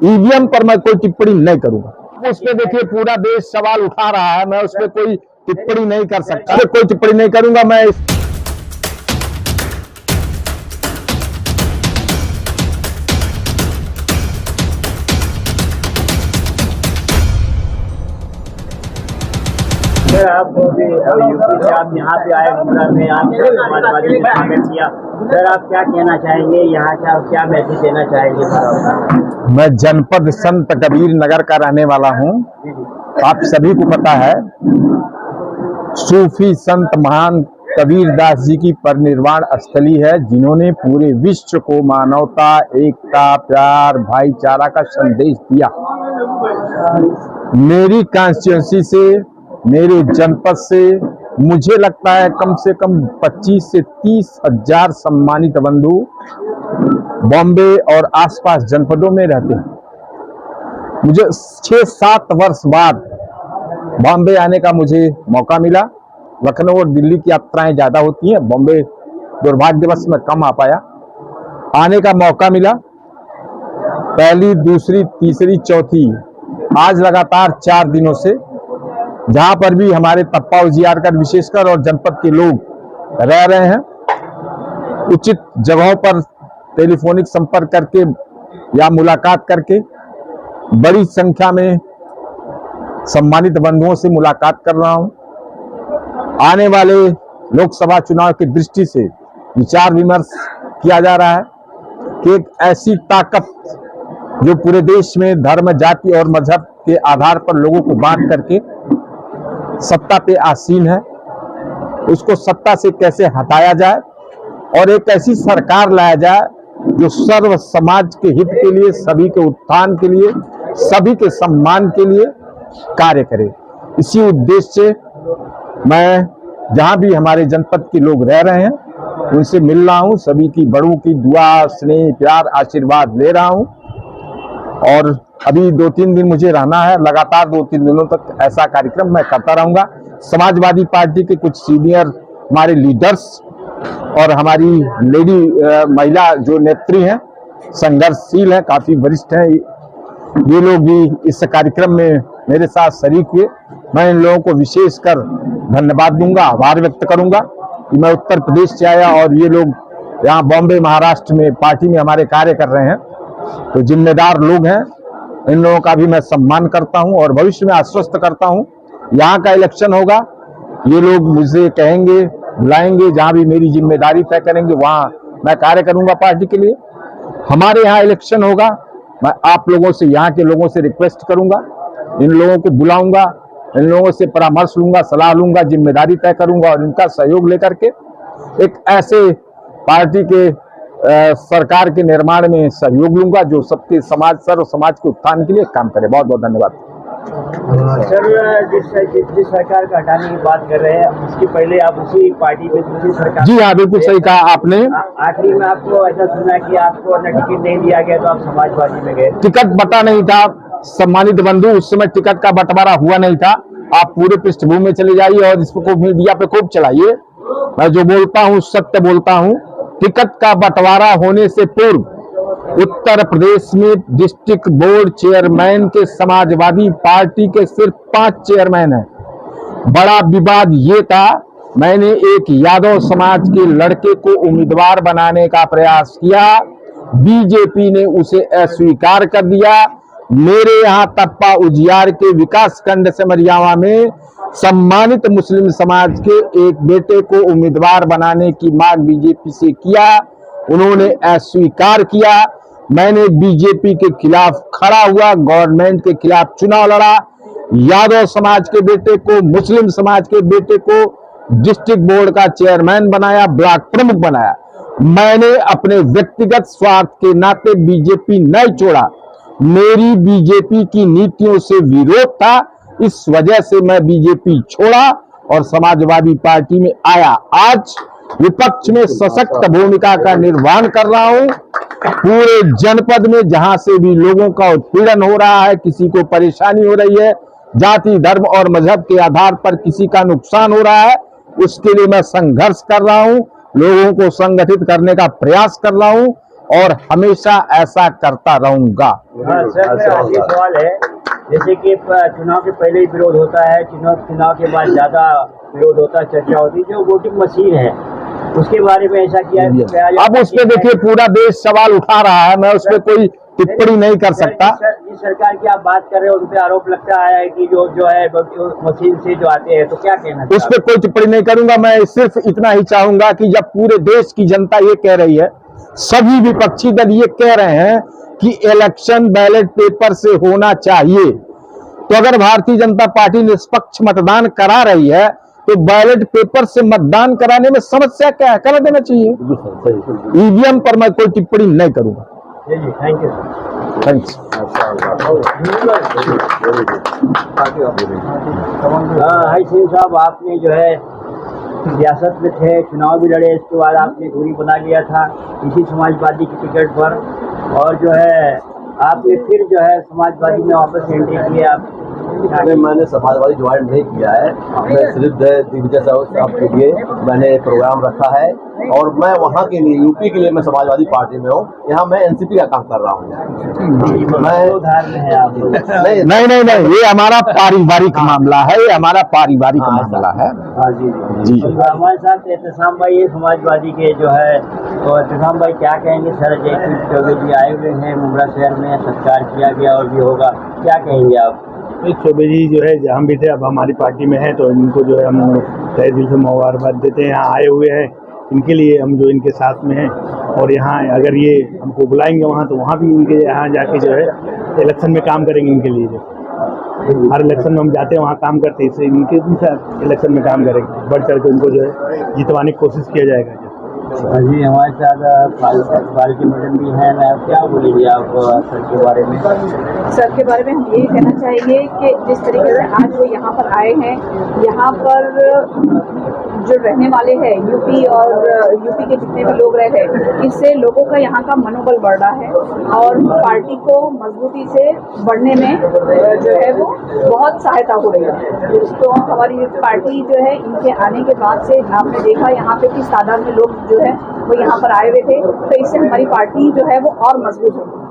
EVM पर मैं कोई टिप्पणी नहीं करूंगा। उस पर देखिए पूरा देश सवाल उठा रहा है, मैं उस पर कोई टिप्पणी नहीं कर सकता, कोई टिप्पणी नहीं करूंगा मैं। सर आप यूपी से आप यहाँ पे आए गुमला में, आपने समाजवादी ने स्वागत किया। सर आप क्या कहना चाहेंगे, यहाँ का क्या मैसेज देना चाहेंगे? मैं जनपद संत कबीर नगर का रहने वाला हूँ। आप सभी को पता है सूफी संत महान कबीरदास जी की परिनिर्वाण स्थली है, जिन्होंने पूरे विश्व को मानवता, एकता, प्यार, भाईचारा का संदेश दिया। मेरी कॉन्स्टिट्यूंसी से, मेरे जनपद से मुझे लगता है कम से कम 25 से 30 हजार सम्मानित बंधु बॉम्बे और आसपास जनपदों में रहते हैं। मुझे 6-7 वर्ष बाद बॉम्बे आने का मुझे मौका मिला। लखनऊ और दिल्ली की यात्राएं ज्यादा होती हैं, बॉम्बे दुर्भाग्यवश में कम आ पाया। आने का मौका मिला, पहली, दूसरी, तीसरी, चौथी, आज लगातार 4 दिनों से जहां पर भी हमारे तप्पा उजियारकर विशेषकर और जनपद के लोग रह रहे हैं, उचित जगहों पर टेलीफोनिक संपर्क करके या मुलाकात करके बड़ी संख्या में सम्मानित बंधुओं से मुलाकात कर रहा हूं। आने वाले लोकसभा चुनाव की दृष्टि से विचार विमर्श किया जा रहा है कि एक ऐसी ताकत जो पूरे देश में धर्म, जाति और मजहब के आधार पर लोगों को बांट करके सत्ता पे आसीन है, उसको सत्ता से कैसे हटाया जाए और एक ऐसी सरकार लाया जाए जो सर्व समाज के हित के लिए, सभी के उत्थान के लिए, सभी के सम्मान के लिए कार्य करे। इसी उद्देश्य से मैं जहां भी हमारे जनपद के लोग रह रहे हैं उनसे मिल रहा हूं, सभी की बड़ों की दुआ, स्नेह, प्यार, आशीर्वाद ले रहा हूं। और अभी 2-3 दिन मुझे रहना है, लगातार 2-3 दिनों तक ऐसा कार्यक्रम मैं करता रहूंगा। समाजवादी पार्टी के कुछ सीनियर हमारे लीडर्स और हमारी लेडी महिला जो नेत्री हैं, संघर्षशील हैं, काफी वरिष्ठ हैं, ये लोग भी इस कार्यक्रम में मेरे साथ शरीक हुए। मैं इन लोगों को विशेषकर धन्यवाद दूंगा, आभार व्यक्त करूंगा कि मैं उत्तर प्रदेश से आया और ये लोग यहाँ बॉम्बे, महाराष्ट्र में पार्टी में हमारे कार्य कर रहे हैं, तो जिम्मेदार लोग हैं। इन लोगों का भी मैं सम्मान करता हूं और भविष्य में आश्वस्त करता हूं। यहाँ का इलेक्शन होगा, ये लोग मुझे कहेंगे, बुलाएंगे, जहां भी मेरी जिम्मेदारी तय करेंगे वहां मैं कार्य करूंगा पार्टी के लिए। हमारे यहाँ इलेक्शन होगा, मैं आप लोगों से, यहाँ के लोगों से रिक्वेस्ट करूंगा, इन लोगों को बुलाऊंगा, इन लोगों से परामर्श लूंगा, सलाह लूंगा, जिम्मेदारी तय करूंगा और इनका सहयोग लेकर के एक ऐसे पार्टी के सरकार के निर्माण में सहयोग लूंगा जो सबके समाज, सर्व समाज के उत्थान के लिए काम करे। बहुत बहुत धन्यवाद। सर जिस सरकार का हटाने की बात कर रहे हैं, उसकी पहले आप उसी पार्टी में दूसरी सरकार। जी हाँ, बिल्कुल सही कहा आपने। आखिरी में आपको ऐसा सुना कि आपको टिकट नहीं दिया गया तो आप समाजवादी में गए। टिकट बटा नहीं था सम्मानित बंधु, उस समय टिकट का बंटवारा हुआ नहीं था। आप पूरे पृष्ठभूमि में चले जाइए और इसको मीडिया पे खूब चलाइए। मैं जो बोलता हूँ सत्य बोलता हूँ। टिकट का बंटवारा होने से पूर्व उत्तर प्रदेश में डिस्ट्रिक्ट बोर्ड चेयरमैन के समाजवादी पार्टी के सिर्फ 5 चेयरमैन हैं। बड़ा विवाद ये था, मैंने एक यादव समाज के लड़के को उम्मीदवार बनाने का प्रयास किया, बीजेपी ने उसे अस्वीकार कर दिया। मेरे यहाँ तप्पा उजियार के विकास खंड सिमरियावा में सम्मानित मुस्लिम समाज के एक बेटे को उम्मीदवार बनाने की मांग बीजेपी से किया, उन्होंने अस्वीकार किया। मैंने बीजेपी के खिलाफ खड़ा हुआ, गवर्नमेंट के खिलाफ चुनाव लड़ा, यादव समाज के बेटे को, मुस्लिम समाज के बेटे को डिस्ट्रिक्ट बोर्ड का चेयरमैन बनाया, ब्लॉक प्रमुख बनाया। मैंने अपने व्यक्तिगत स्वार्थ के नाते बीजेपी नहीं छोड़ा, मेरी बीजेपी की नीतियों से विरोध था, इस वजह से मैं बीजेपी छोड़ा और समाजवादी पार्टी में आया। आज विपक्ष में सशक्त भूमिका का निर्वहन कर रहा हूं। पूरे जनपद में जहां से भी लोगों का उत्पीड़न हो रहा है, किसी को परेशानी हो रही है, जाति, धर्म और मजहब के आधार पर किसी का नुकसान हो रहा है, उसके लिए मैं संघर्ष कर रहा हूं, लोगों को संगठित करने का प्रयास कर रहा हूं और हमेशा ऐसा करता रहूंगा। हाँ सर, मेरा आखिरी सवाल है, जैसे कि चुनाव के पहले ही विरोध होता है, चुनाव के बाद ज्यादा विरोध होता है, चर्चा होती है, जो वोटिंग मशीन है उसके बारे में ऐसा किया अब उस पर देखिए पूरा देश सवाल उठा रहा है, मैं उस पर कोई टिप्पणी नहीं कर सकता। जिस सरकार की आप बात कर रहे हो उन पे आरोप लगता है कि जो है मशीन से जो आते हैं, तो क्या कहना उस पर कोई टिप्पणी नहीं करूंगा। मैं सिर्फ इतना ही चाहूंगा कि जब पूरे देश की जनता ये कह रही है, सभी विपक्षी दल ये कह रहे हैं कि इलेक्शन बैलेट पेपर से होना चाहिए, तो अगर भारतीय जनता पार्टी निष्पक्ष मतदान करा रही है तो बैलेट पेपर से मतदान कराने में समस्या क्या है, करा देना चाहिए। ईवीएम पर मैं कोई टिप्पणी नहीं करूंगा। जी, thank you. Thanks. Hi Singh साहब, आपने जो है सियासत में थे, चुनाव भी लड़े, इसके बाद आपने दूरी बना लिया था इसी समाजवादी की टिकट पर, और जो है आपने फिर जो है समाजवादी में वापस एंट्री की है। आप मैंने समाजवादी ज्वाइन नहीं किया है, मैं सिर्फ दिग्विजय साहब के लिए मैंने प्रोग्राम रखा है, और मैं वहाँ के लिए यूपी के लिए मैं समाजवादी पार्टी में हूँ, यहाँ मैं एनसीपी का काम कर रहा हूँ। मैं नहीं, ये हमारा पारिवारिक मामला है, ये हमारा पारिवारिक मामला है। जी, हमारे साथ एहतसाम भाई ये समाजवादी के जो है, तो एहतसाम भाई क्या कहेंगे सर, जयकुल चौबे जी आए हुए हैं मुंब्रा शहर में, सत्कार किया गया और भी होगा, क्या कहेंगे आप? चौबे जी जो है हम भी थे, अब हमारी पार्टी में है, तो इनको जो है हम तहे दिल से मुबारकबाद देते हैं। यहाँ आए हुए हैं, इनके लिए हम जो इनके साथ में हैं, और यहाँ अगर ये हमको बुलाएंगे वहाँ, तो वहाँ भी इनके यहाँ जाके जो है इलेक्शन में काम करेंगे। इनके लिए जो हर इलेक्शन में हम जाते हैं वहाँ काम करते हैं, इससे इनके भी साथ इलेक्शन में काम करेंगे, बढ़ चढ़ के उनको जो है जितवाने की कोशिश किया जाएगा। जी, हमारे साथ बाल्टी मैडम भी हैं, क्या बोलेंगे आप सर के बारे में? सर के बारे में हम यही कहना चाहेंगे कि जिस तरीके से आज वो यहाँ पर आए हैं, यहाँ पर जो रहने वाले हैं यूपी और यूपी के जितने भी लोग रहे हैं, इससे लोगों का यहाँ का मनोबल बढ़ रहा है और पार्टी को मजबूती से बढ़ने में जो है वो बहुत सहायता हो रही है। तो हमारी पार्टी जो है इनके आने के बाद से आपने देखा यहाँ पे किस तादाद में लोग जो है वो यहाँ पर आए हुए थे, तो इससे हमारी पार्टी जो है वो और मजबूत होगी।